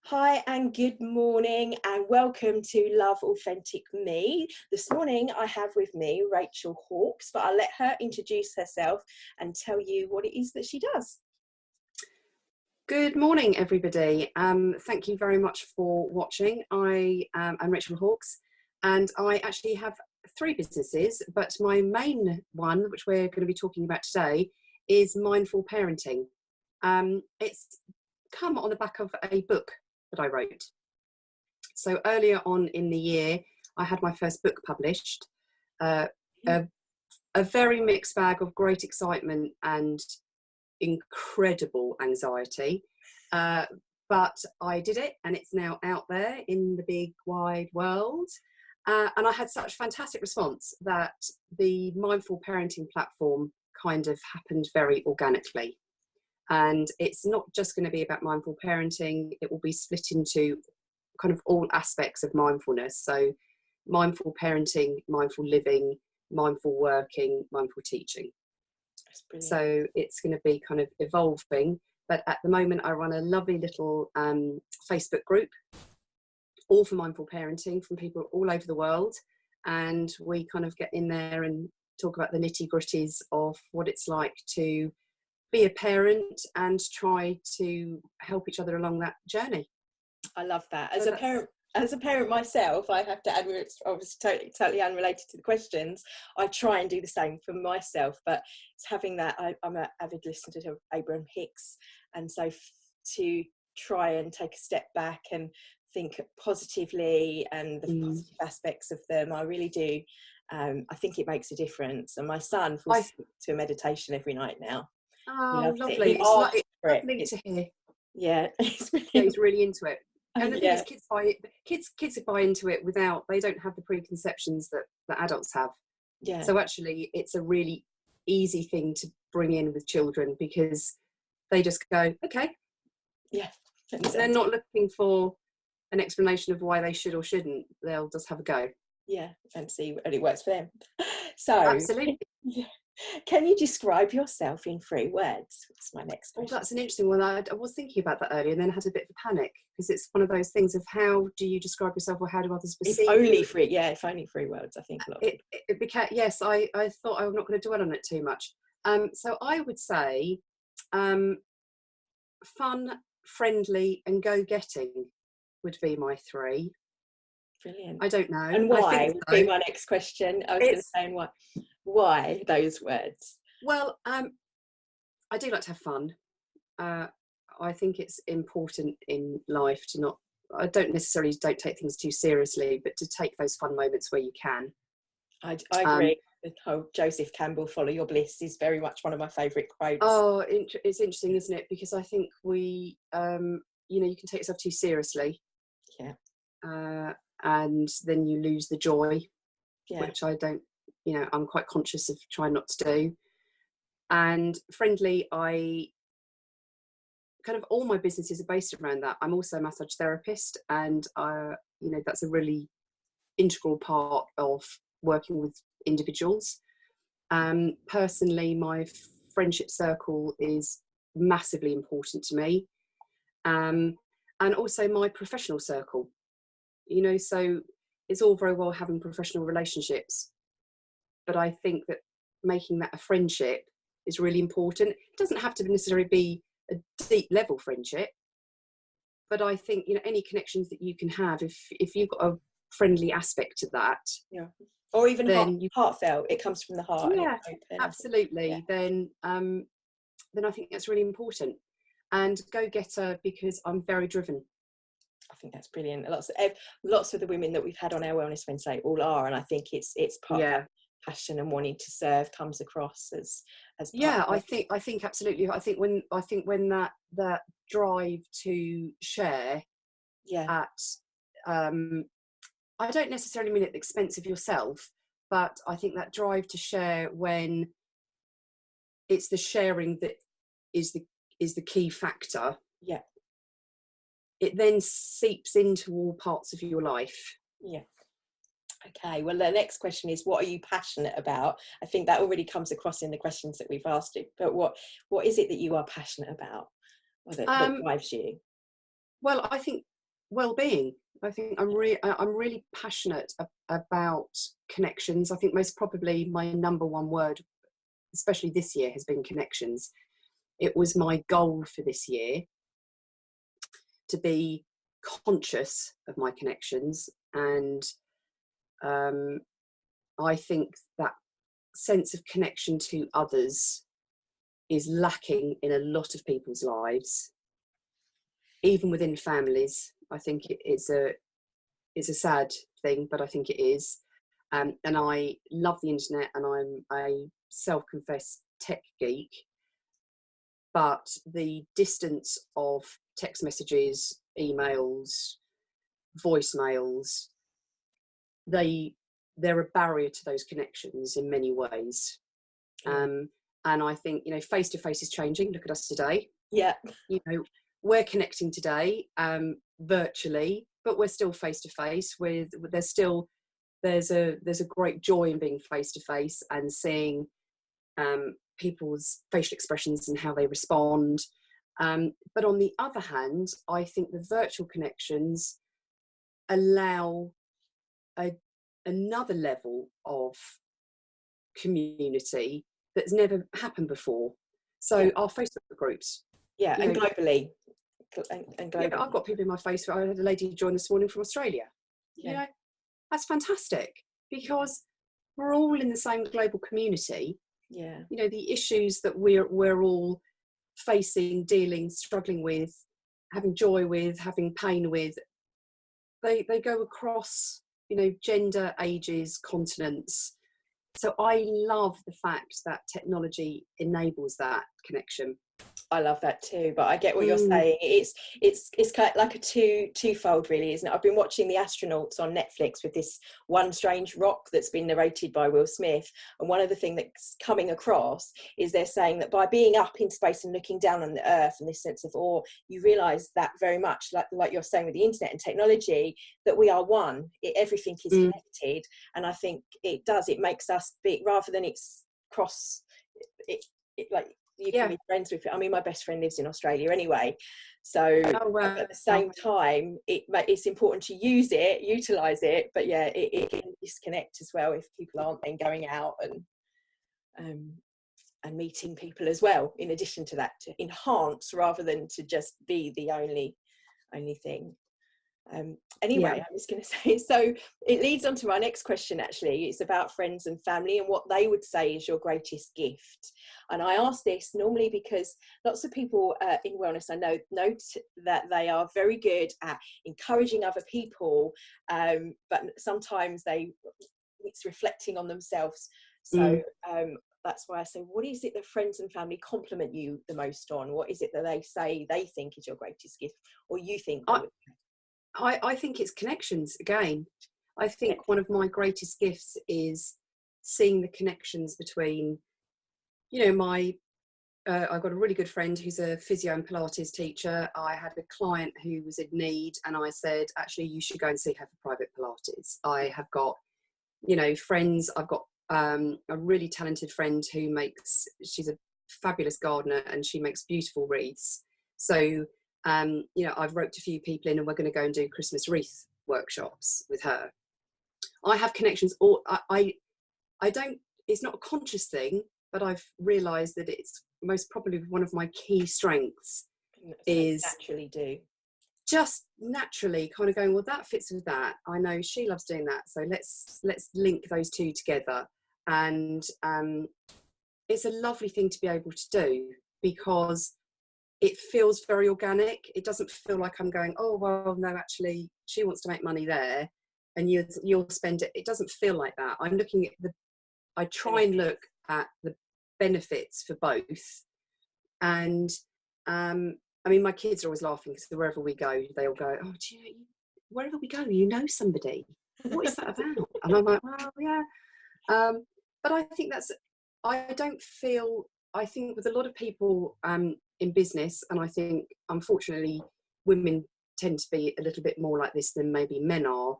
Hi and good morning and welcome to Love Authentic Me. This morning I have with me Rachel Hawkes, but I'll let her introduce herself and tell you what it is that she does. Good morning, everybody. Thank you very much for watching. I'm Rachel Hawkes, and I actually have three businesses, but my main one, which we're going to be talking about today, is mindful parenting. It's come on the back of a book that I wrote. So earlier on in the year, I had my first book published. A very mixed bag of great excitement and incredible anxiety, but I did it, and it's now out there in the big wide world, and I had such fantastic response that the mindful parenting platform kind of happened very organically. And it's not just going to be about mindful parenting, it will be split into kind of all aspects of mindfulness. So mindful parenting, mindful living, mindful working, mindful teaching. So it's going to be kind of evolving, but at the moment I run a lovely little Facebook group, all for mindful parenting, from people all over the world, and we kind of get in there and talk about the nitty-gritties of what it's like to be a parent and try to help each other along that journey. I love that. As a parent myself, I have to add, it's obviously totally unrelated to the questions, I try and do the same for myself, but it's having that, I'm an avid listener to Abraham Hicks, and so to try and take a step back and think positively and the positive aspects of them, I really do. I think it makes a difference, and my son falls to a meditation every night now. Oh, lovely. It's lovely to hear. Yeah, he's really into it. And the thing is, kids buy into it they don't have the preconceptions that adults have. Yeah. So actually, it's a really easy thing to bring in with children, because they just go, okay. Yeah. They're not looking for an explanation of why they should or shouldn't. They'll just have a go. Yeah, and see, and it works for them. So absolutely. Yeah. Can you describe yourself in 3 words? That's my next question. Well, that's an interesting one. I was thinking about that earlier, and then had a bit of a panic, because it's one of those things of how do you describe yourself, or how do others perceive you? If only 3 words, I think. It became, yes, I thought I'm not going to dwell on it too much. So I would say fun, friendly, and go-getting would be my 3. Brilliant. I don't know. And why would be my next question. I was going to say, why those words? Well, I do like to have fun. I think it's important in life to not, I don't take things too seriously, but to take those fun moments where you can. I agree. The whole Joseph Campbell, follow your bliss, is very much one of my favourite quotes. Oh, it's interesting, isn't it? Because I think you can take yourself too seriously. Yeah. And then you lose the joy, yeah. which I don't, I'm quite conscious of trying not to do. And friendly, I kind of, all my businesses are based around that. I'm also a massage therapist, and that's a really integral part of working with individuals. Personally, my friendship circle is massively important to me, and also my professional circle. So it's all very well having professional relationships, but I think that making that a friendship is really important. It doesn't have to necessarily be a deep level friendship, but I think any connections that you can have, if you've got a friendly aspect to that, or even heartfelt, it comes from the heart. Yeah, absolutely. Then I think that's really important. And go-getter, because I'm very driven. I think that's brilliant. Lots of the women that we've had on our Wellness Wednesday all are, and I think it's part of that passion and wanting to serve comes across as part I think absolutely. I think when that drive to share at I don't necessarily mean at the expense of yourself, but I think that drive to share, when it's the sharing that is the key factor. Yeah. It then seeps into all parts of your life. Yeah. Okay, well, the next question is, what are you passionate about? I think that already comes across in the questions that we've asked you, but what is it that you are passionate about, or that drives you? Well, I think well-being. I think I'm really passionate about connections. I think most probably my number one word, especially this year, has been connections. It was my goal for this year to be conscious of my connections, and I think that sense of connection to others is lacking in a lot of people's lives, even within families. I think it's a sad thing, but I think it is. And I love the internet, and I'm a self-confessed tech geek, but the distance of text messages, emails, voicemails, they're a barrier to those connections in many ways. And I think, you know, face-to-face is changing. Look at us today. Yeah. You know, we're connecting today virtually, but we're still face-to-face. There's a great joy in being face-to-face and seeing people's facial expressions and how they respond. But on the other hand, I think the virtual connections allow another level of community that's never happened before. So our Facebook groups. Yeah, and know, globally. Yeah, I've got people in my Facebook. I had a lady join this morning from Australia. Yeah. You know, that's fantastic, because we're all in the same global community. Yeah. You know, the issues that we're all facing, dealing, struggling with, having joy with, having pain with, they go across, you know, gender, ages, continents. So I love the fact that technology enables that connection. I love that too, but I get what you're saying. It's kind of like a twofold, really, isn't it? I've been watching The Astronauts on Netflix with this One Strange Rock that's been narrated by Will Smith, and one of the things that's coming across is they're saying that by being up in space and looking down on the Earth and this sense of awe, you realise that very much, like you're saying with the internet and technology, that we are one. Everything is connected, and I think it makes us big rather than it's cross. Like you can be friends with. I mean, my best friend lives in Australia anyway, so at the same time, it's important to utilize it. But yeah, it can disconnect as well if people aren't then going out and meeting people as well. In addition to that, to enhance rather than to just be the only thing. Anyway, I was going to say, so it leads on to my next question. Actually, it's about friends and family and what they would say is your greatest gift. And I ask this normally because lots of people in wellness I know note that they are very good at encouraging other people, but sometimes it's reflecting on themselves. So that's why I say, what is it that friends and family compliment you the most on? What is it that they say they think is your greatest gift, or you think? I think it's connections again. I think one of my greatest gifts is seeing the connections between, you know, I've got a really good friend who's a physio and Pilates teacher. I had a client who was in need, and I said, actually, you should go and see her for private Pilates. I have got, you know, friends. I've got a really talented friend she's a fabulous gardener, and she makes beautiful wreaths. So you know, I've roped a few people in, and we're going to go and do Christmas wreath workshops with her. I have connections, or I don't, it's not a conscious thing, but I've realised that it's most probably one of my key strengths is just naturally kind of going, well, that fits with that. I know she loves doing that, so let's link those two together. And it's a lovely thing to be able to do, because it feels very organic. It doesn't feel like I'm going, oh, well, no, actually, she wants to make money there and you'll spend it. It doesn't feel like that. I'm looking at I try and look at the benefits for both. And I mean, my kids are always laughing because wherever we go, they all go, oh, do you know, wherever we go, you know somebody. What is that about? And I'm like, well, yeah. But I think I think with a lot of people in business, and I think unfortunately women tend to be a little bit more like this than maybe men are.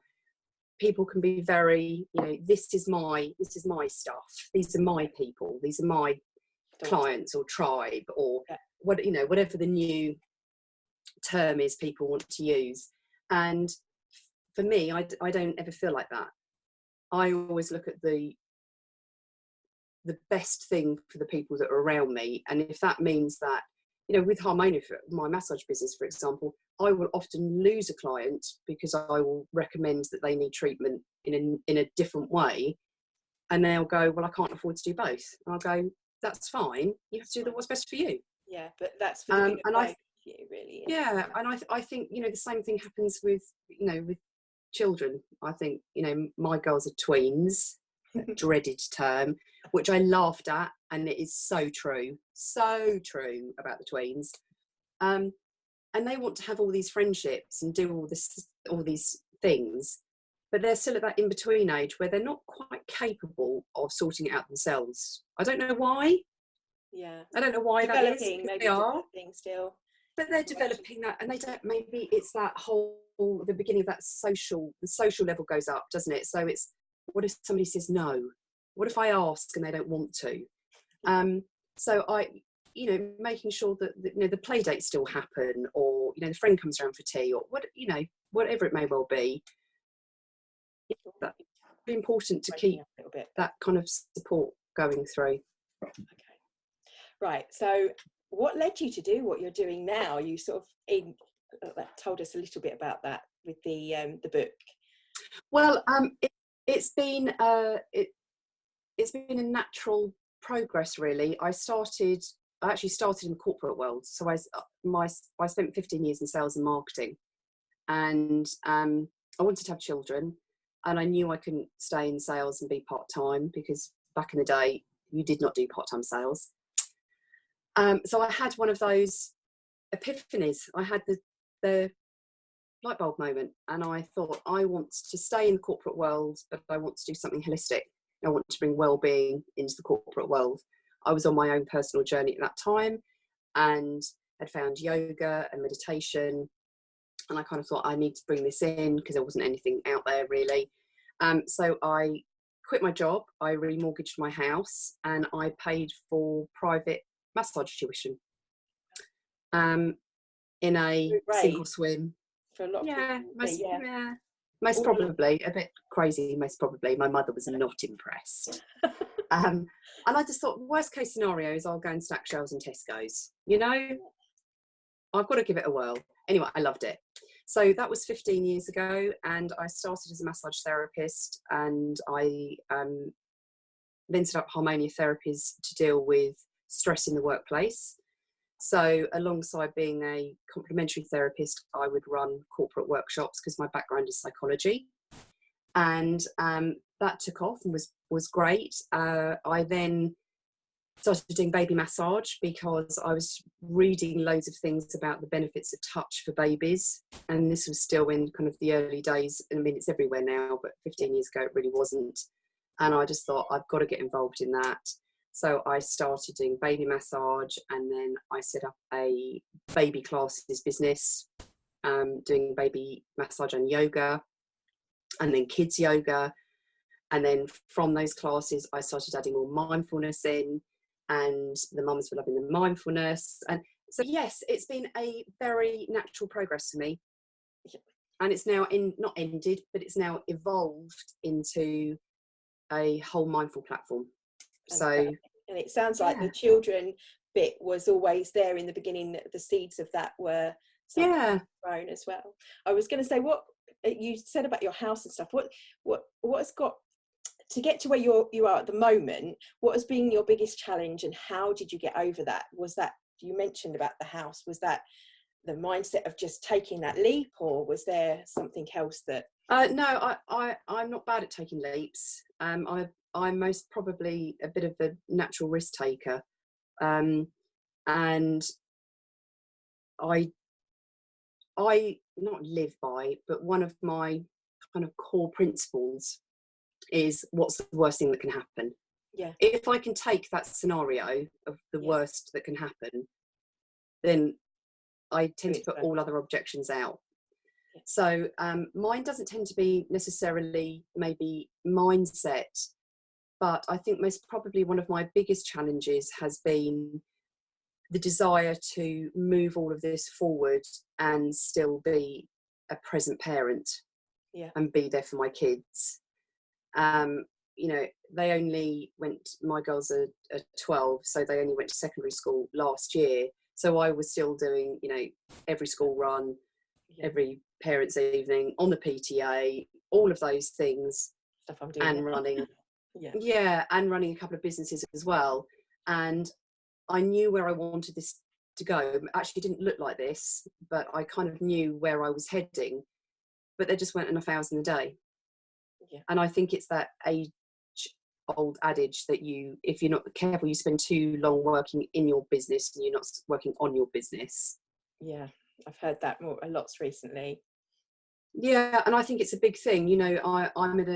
People can be very, you know, this is my stuff. These are my people. These are my clients or tribe, or what, you know, whatever the new term is people want to use. And for me, I don't ever feel like that. I always look at the best thing for the people that are around me. And if that means that, you know, with Harmonia, for my massage business, for example, I will often lose a client because I will recommend that they need treatment in a different way. And they'll go, well, I can't afford to do both. And I'll go, that's fine. You have to do what's best for you. Yeah, but that's for the good of both of you, really. Yeah, and I think, you know, the same thing happens with, you know, with children. I think, you know, my girls are tweens, dreaded term, which I laughed at, and it is so true about the tweens. And they want to have all these friendships and do all these things, but they're still at that in-between age where they're not quite capable of sorting it out themselves. I don't know why. Yeah. I don't know why that is. Maybe they are still. But they're developing that, and they don't. Maybe it's that whole the beginning of that the social level goes up, doesn't it? So it's, what if somebody says no? What if I ask and they don't want to? So I, you know, making sure that you know the play dates still happen, or you know the friend comes around for tea, or what, you know, whatever it may well be. That'd be important to keep that kind of support going through. Okay. Right. So what led you to do what you're doing now? You sort of told us a little bit about that with the book. Well, it's been a natural progress, really. I actually started in the corporate world. So I spent 15 years in sales and marketing, and I wanted to have children, and I knew I couldn't stay in sales and be part-time, because back in the day you did not do part-time sales. So I had one of those epiphanies. I had the light bulb moment, and I thought, I want to stay in the corporate world, but I want to do something holistic. I want to bring well-being into the corporate world. I was on my own personal journey at that time, and had found yoga and meditation, and I kind of thought, I need to bring this in, because there wasn't anything out there really. So I quit my job, I remortgaged my house, and I paid for private massage tuition in a single swim. For a lot of people, most probably a bit crazy. Most probably, my mother was not impressed. And I just thought, worst case scenario is I'll go and stack shelves in Tesco's. You know, I've got to give it a whirl. Anyway, I loved it. So that was 15 years ago, and I started as a massage therapist, and I then set up Harmonia Therapies to deal with stress in the workplace. So alongside being a complementary therapist, I would run corporate workshops, because my background is psychology. And that took off and was great. I then started doing baby massage, because I was reading loads of things about the benefits of touch for babies. And this was still in kind of the early days. I mean, it's everywhere now, but 15 years ago, it really wasn't. And I just thought, I've got to get involved in that. So I started doing baby massage, and then I set up a baby classes business, doing baby massage and yoga, and then kids yoga. And then from those classes, I started adding more mindfulness in, and the mums were loving the mindfulness. And so, yes, it's been a very natural progress for me. And it's now not ended, but it's now evolved into a whole mindful platform. So, and it sounds like the children bit was always there in the beginning. The seeds of that were grown as well. I was going to say, what you said about your house and stuff. What has got to get to where you are at the moment? What has been your biggest challenge, and how did you get over that? Was that, you mentioned about the house, was that the mindset of just taking that leap, or was there something else that? No, I'm not bad at taking leaps. I'm most probably a bit of a natural risk taker, and I not live by, but one of my kind of core principles is, what's the worst thing that can happen? Yeah. If I can take that scenario of the worst that can happen, then I tend to put all other objections out. Yeah. So mine doesn't tend to be necessarily maybe mindset, but I think most probably one of my biggest challenges has been the desire to move all of this forward and still be a present parent Yeah. and be there for my kids. You know, they only went, my girls are 12, so they only went to secondary school last year. So I was still doing, you know, every school run, every parents' evening, on the PTA, all of those things, Stuff I'm doing and now. running, Yeah. and running a couple of businesses as well. And I knew where I wanted this to go. It actually didn't look like this, but I kind of knew where I was heading. But there just weren't enough hours in the day. Yeah. And I think it's that age-old adage that if you're not careful, you spend too long working in your business and you're not working on your business. Yeah, I've heard that a lot recently. Yeah, and I think it's a big thing. You know, I'm at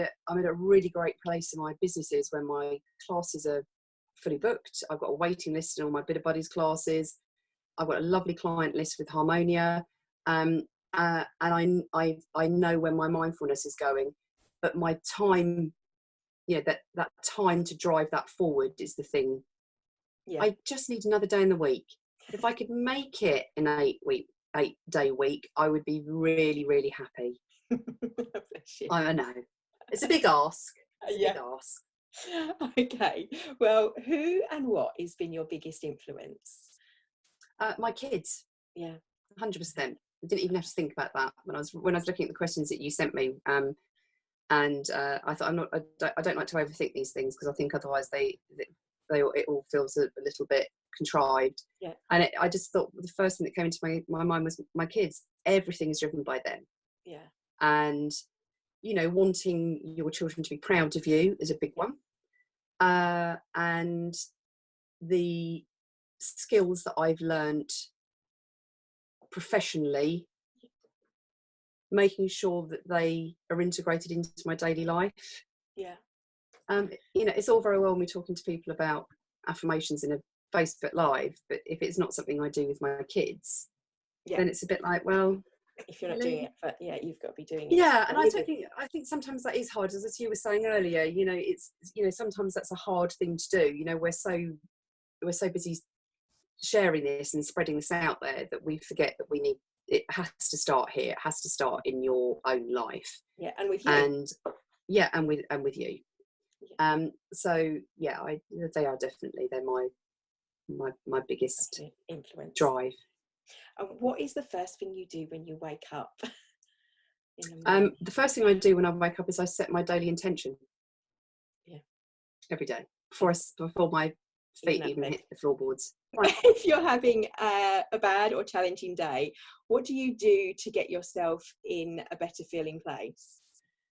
a really great place in my businesses when my classes are fully booked. I've got a waiting list in all my Bit of Buddies classes. I've got a lovely client list with Harmonia, and I know where my mindfulness is going. But my time, that time to drive that forward is the thing. Yeah. I just need another day in the week. If I could make it an 8-day week, I would be really, really happy. Bless you. I know. It's a big ask. Big ask. Okay. Well, who and what has been your biggest influence? My kids. Yeah. 100%. I didn't even have to think about that when I was looking at the questions that you sent me. And I thought I don't like to overthink these things, because I think otherwise it all feels a little bit contrived. Yeah. And I just thought the first thing that came into my mind was my kids. Everything is driven by them. Yeah. And, you know, wanting your children to be proud of you is a big one. And the skills that I've learned professionally, making sure that they are integrated into my daily life. Yeah. You know, it's all very well me talking to people about affirmations in a Facebook Live, but if it's not something I do with my kids, then it's a bit like, well, if you're not doing it, but you've got to be doing it. Yeah, and I think sometimes that is hard, as you were saying earlier. You know, it's, you know, sometimes that's a hard thing to do. You know, we're so busy sharing this and spreading this out there that we forget that it has to start here. It has to start in your own life. Yeah, and with you. And with you. Yeah. So yeah, they're my biggest influence, drive. And what is the first thing you do when you wake up? The first thing I do when I wake up is I set my daily intention. Yeah. Every day before my feet even hit the floorboards. Right. If you're having a bad or challenging day, what do you do to get yourself in a better feeling place?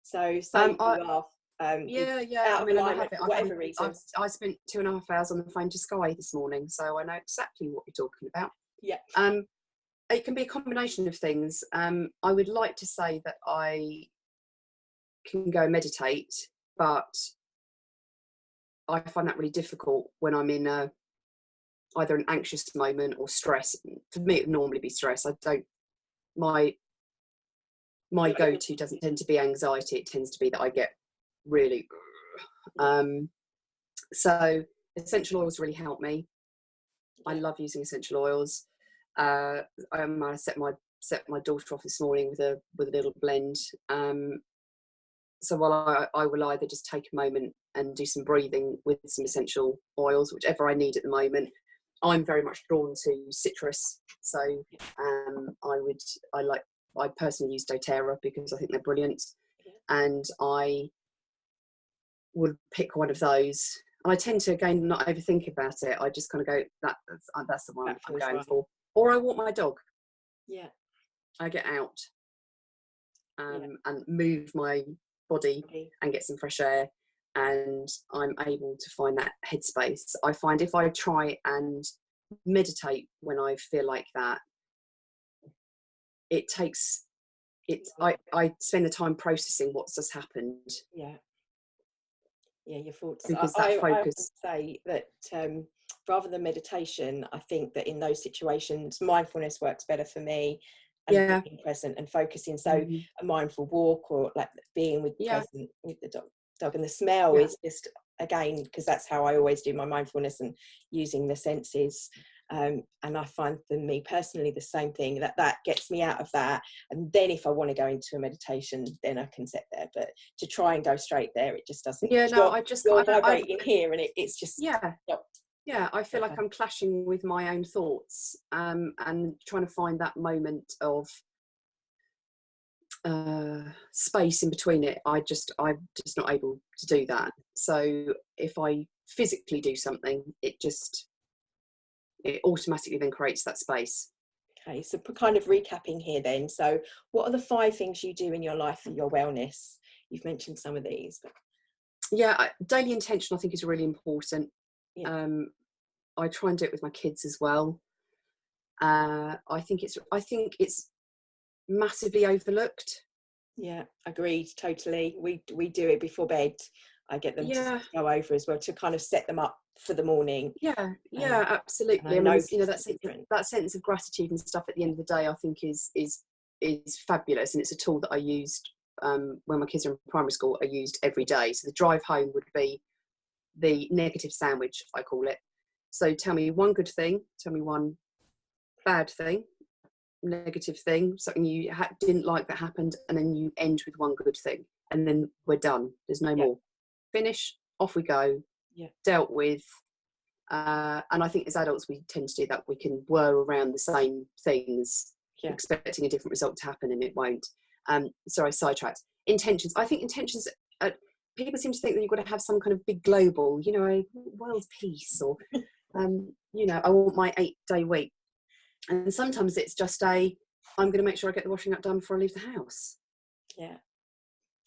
So say you are out of alignment for whatever reason. I spent 2.5 hours on the phone to Sky this morning, so I know exactly what you're talking about. Yeah. It can be a combination of things. I would like to say that I can go meditate, but I find that really difficult when I'm in either an anxious moment or stress. For me, it would normally be stress. My go-to doesn't tend to be anxiety. It tends to be that I get really. So essential oils really help me. I love using essential oils. I set my daughter off this morning with a little blend. So while I will either just take a moment and do some breathing with some essential oils, whichever I need at the moment. I'm very much drawn to citrus, so I personally use doTERRA because I think they're brilliant, and I would pick one of those. And I tend to, again, not overthink about it. I just kind of go, that's the one I'm going for. Or I walk my dog. Yeah. I get out and move my body and get some fresh air, and I'm able to find that headspace. I find if I try and meditate when I feel like that, I spend the time processing what's just happened. Yeah, your thoughts. Because I focus. say that rather than meditation, I think that in those situations, mindfulness works better for me. And being present and focusing. So a mindful walk, or like being present with the dog, and the smell is just, again, because that's how I always do my mindfulness and using the senses. And I find for me personally the same thing, that gets me out of that. And then if I want to go into a meditation, then I can sit there. But to try and go straight there, it just doesn't. Yeah, no, you're vibrating here, and it's just yeah, I feel like I'm clashing with my own thoughts, and trying to find that moment of space in between it. I'm just not able to do that. So if I physically do something, it automatically then creates that space. Okay, so kind of recapping here then. So what are the 5 things you do in your life for your wellness? You've mentioned some of these. But... Yeah, daily intention I think is really important. Yeah. I try and do it with my kids as well. I think it's massively overlooked. Yeah, agreed, totally. We do it before bed. I get them to go over as well, to kind of set them up for the morning. Yeah, absolutely. I mean, that sense of gratitude and stuff at the end of the day, I think is fabulous, and it's a tool that I used when my kids are in primary school. I used every day. So the drive home would be the negative sandwich, I call it. So tell me one good thing, tell me one bad thing, negative thing, something you didn't like that happened, and then you end with one good thing, and then we're done. There's no more. Finish, off we go. Dealt with. And I think as adults we tend to do that. We can whir around the same things, expecting a different result to happen, and it won't. Sorry, sidetracked. Intentions. I think intentions, people seem to think that you've got to have some kind of big global, world peace, or I want my 8-day week. And sometimes it's just I'm going to make sure I get the washing up done before I leave the house. Yeah.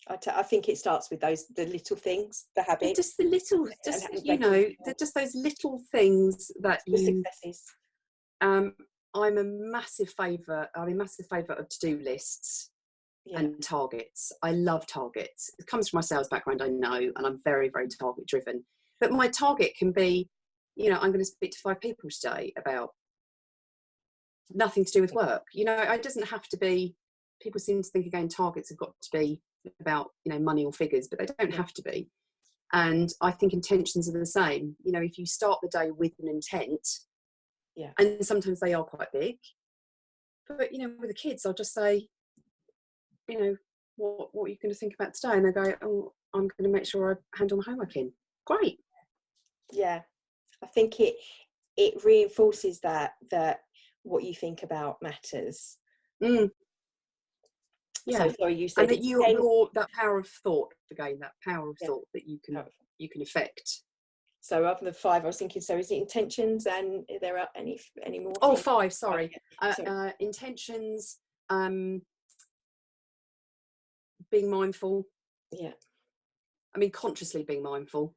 I think it starts with the little things, the habits. Just the little, just those little things that successes. I'm a massive favourite of to-do lists and targets. I love targets. It comes from my sales background, I know, and I'm very, very target driven. But my target can be, I'm going to speak to 5 people today about nothing to do with work. It doesn't have to be. People seem to think again targets have got to be about money or figures, but they don't have to be. And I think intentions are the same. If you start the day with an intent, and sometimes they are quite big, but with the kids I'll just say, what are you going to think about today? And they go, oh, I'm going to make sure I hand all my homework in. Great. I think it reinforces that what you think about matters. Yeah. So sorry, you said, and that you're that power of thought again, that power of thought that you can affect. So other than 5, I was thinking, so is it intentions, and are there any more? Oh, 5, sorry. Intentions, being mindful. Yeah. I mean, consciously being mindful,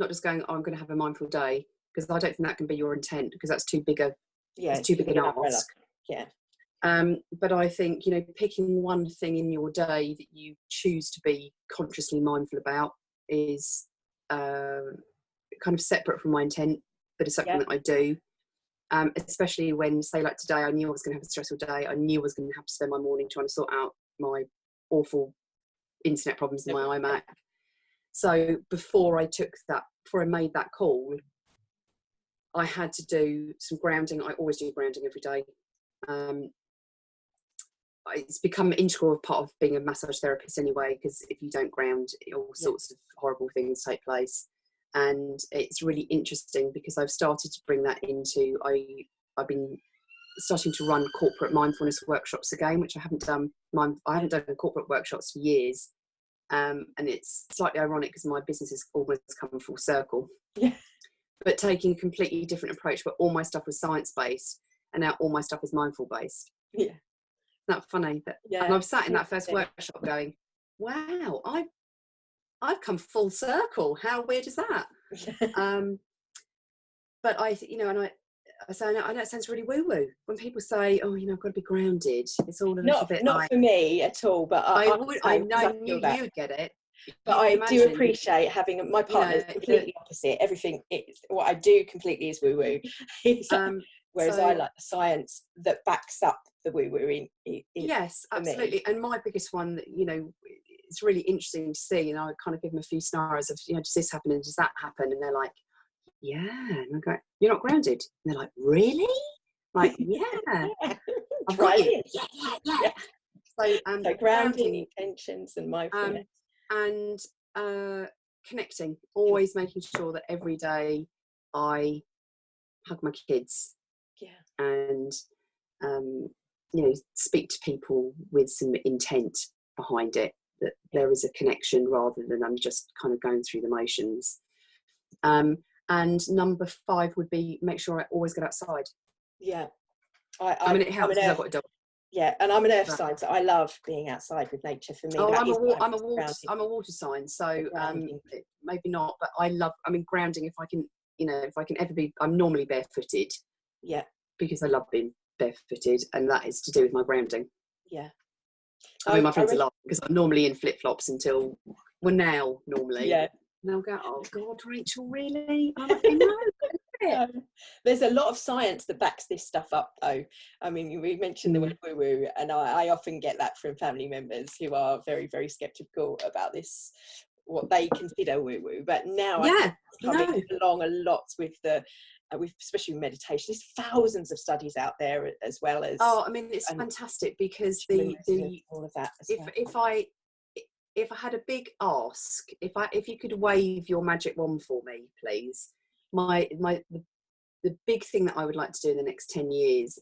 not just going, I'm going to have a mindful day, because I don't think that can be your intent, because that's too big an ask. Yeah. But I think, picking one thing in your day that you choose to be consciously mindful about is kind of separate from my intent, but it's something that I do. Especially when, say, like today, I knew I was going to have a stressful day. I knew I was going to have to spend my morning trying to sort out my awful internet problems in my iMac. So before I made that call, I had to do some grounding. I always do grounding every day. It's become an integral part of being a massage therapist anyway, because if you don't ground, all sorts of horrible things take place. And it's really interesting because I've started to bring that into, I've been starting to run corporate mindfulness workshops again, which I haven't done. I haven't done corporate workshops for years. And it's slightly ironic because my business has almost come full circle. Yeah. But taking a completely different approach, but all my stuff was science-based, and now all my stuff is mindful-based. Yeah. Isn't that funny? And I've sat in that first workshop going, wow, I've come full circle. How weird is that? But I say, I know it sounds really woo-woo when people say, oh, I've got to be grounded. It's all a little bit not for me at all, but I know you would get it. But I do appreciate having my partner is completely opposite. Everything, what I do completely is woo-woo. Whereas I like the science that backs up the woo-woo. Yes, absolutely. Me. And my biggest one, it's really interesting to see, I kind of give them a few scenarios of, does this happen and does that happen? And they're like, yeah. And I go, you're not grounded. And they're like, really? Like, yeah. I've got you. Yeah. So, so grounding, intentions and mindfulness. And connecting, always making sure that every day I hug my kids. Yeah. And, speak to people with some intent behind it, that there is a connection rather than I'm just kind of going through the motions. And number 5 would be make sure I always get outside. Yeah. It helps because I've got a dog. Yeah, and I'm an earth sign, so I love being outside with nature. For me, I'm a water sign, so maybe not, but I love. Grounding. If I can ever be, I'm normally barefooted. Yeah, because I love being barefooted, and that is to do with my grounding. Yeah, my friends are laughing because I'm normally in flip flops until normally. Yeah, and they'll go, "Oh God, Rachel, really?" I'm like, "No." There's a lot of science that backs this stuff up, though. We mentioned the word woo-woo, and I often get that from family members who are very, very skeptical about this, what they consider woo-woo. But now I think it's coming along a lot with especially meditation. There's thousands of studies out there, as well as. It's fantastic because all of that. If I had a big ask, if you could wave your magic wand for me, please. The big thing that I would like to do in the next 10 years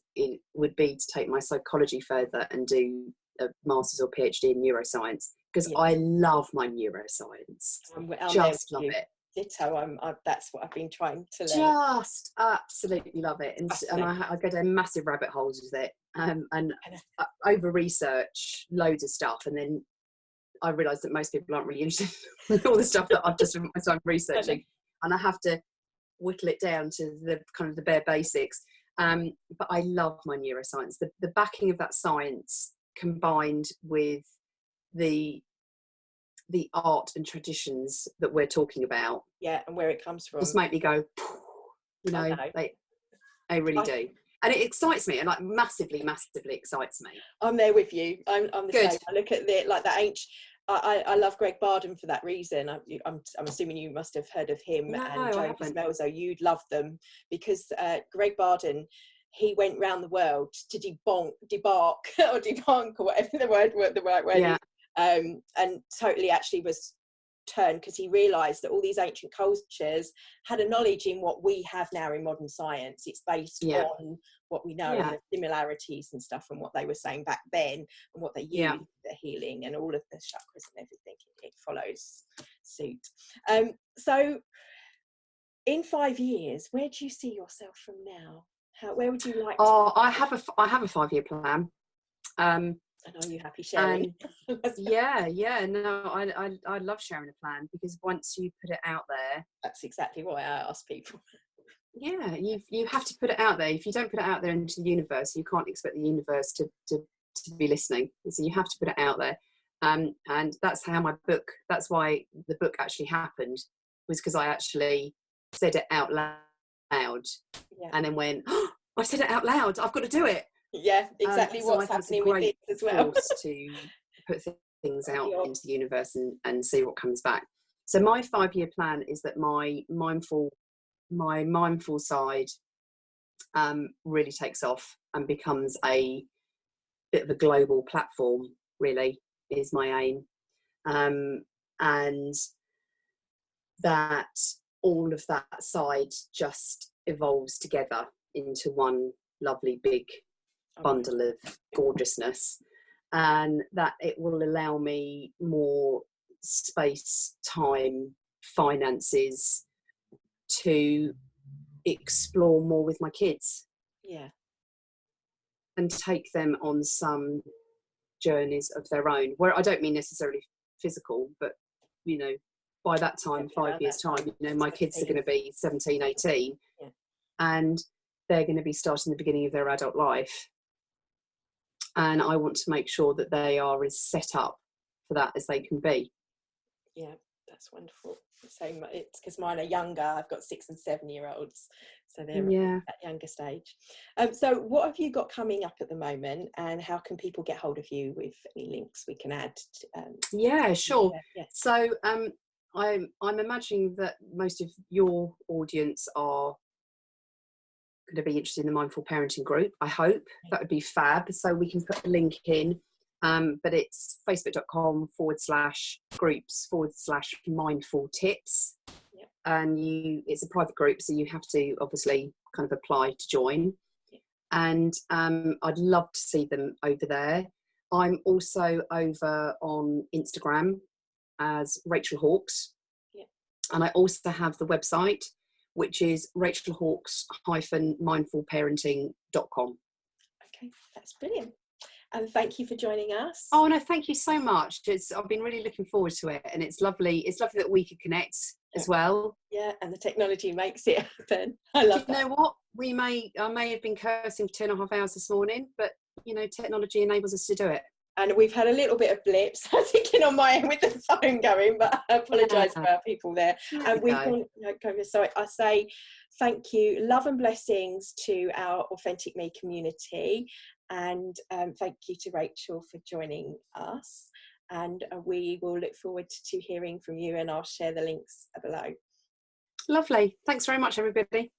would be to take my psychology further and do a master's or PhD in neuroscience, because I love my neuroscience. Just love it. Ditto. That's what I've been trying to learn. Just absolutely love it, and I go down massive rabbit holes with it, and over research loads of stuff, and then I realise that most people aren't really interested in all the stuff that I've just spent my time researching, and I have to whittle it down to the kind of the bare basics. But I love my neuroscience. The backing of that science combined with the art and traditions that we're talking about, and where it comes from, just make me go, they really do, and it excites me, and massively excites me. I'm there with you. I'm the same. I look at the ancient. I love Greg Barden for that reason. I'm assuming you must have heard of him and Joe Dismelzo. You'd love them because Greg Barden, he went round the world to debunk or whatever the right word is, and totally actually was turned, because he realised that all these ancient cultures had a knowledge in what we have now in modern science. It's based on what we know and the similarities and stuff, and what they were saying back then and what they used for their healing and all of the chakras and everything. It follows suit. So in 5 years, where do you see yourself from now? Where would you like to I have a 5-year plan. And are you happy sharing? I love sharing a plan, because once you put it out there, that's exactly what I ask people. You have to put it out there. If you don't put it out there into the universe, you can't expect the universe to be listening. So you have to put it out there, and that's that's why the book actually happened, was because I actually said it out loud, and then went, oh, I said it out loud, I've got to do it. Exactly. What's happening with it as well. To put things out into the universe and see what comes back. So my 5-year plan is that my mindful side really takes off and becomes a bit of a global platform, really, is my aim. And that all of that side just evolves together into one lovely big bundle of gorgeousness, and that it will allow me more space, time, finances to explore more with my kids, and take them on some journeys of their own, where I don't mean necessarily physical, but by that time, 5 years time, my kids are going to be 17, 18, and they're going to be starting the beginning of their adult life. And I want to make sure that they are as set up for that as they can be. Yeah, that's wonderful. So it's because mine are younger. I've got 6 and 7 year olds, so they're at that younger stage. So what have you got coming up at the moment, and how can people get hold of you with any links we can add? Sure. So I'm imagining that most of your audience are going to be interested in the mindful parenting group. I hope that would be fab. So we can put the link in, but it's facebook.com/groups/mindful tips. Yep. And it's a private group, so you have to obviously kind of apply to join. Yep. And I'd love to see them over there. I'm also over on Instagram as Rachel Hawks. Yep. And I also have the website, which is rachelhawks-mindfulparenting.com. Okay, that's brilliant. And thank you for joining us. Oh no, thank you so much. I've been really looking forward to it, and it's lovely. It's lovely that we could connect as well. Yeah, and the technology makes it happen. I love that. You know what? I may have been cursing for 2.5 hours this morning, but technology enables us to do it. And we've had a little bit of blips, I'm thinking on my end with the phone going, but I apologise for our people there. And we've gone, so I say thank you, love and blessings to our Authentic Me community. And thank you to Rachel for joining us. And we will look forward to hearing from you, and I'll share the links below. Lovely. Thanks very much, everybody.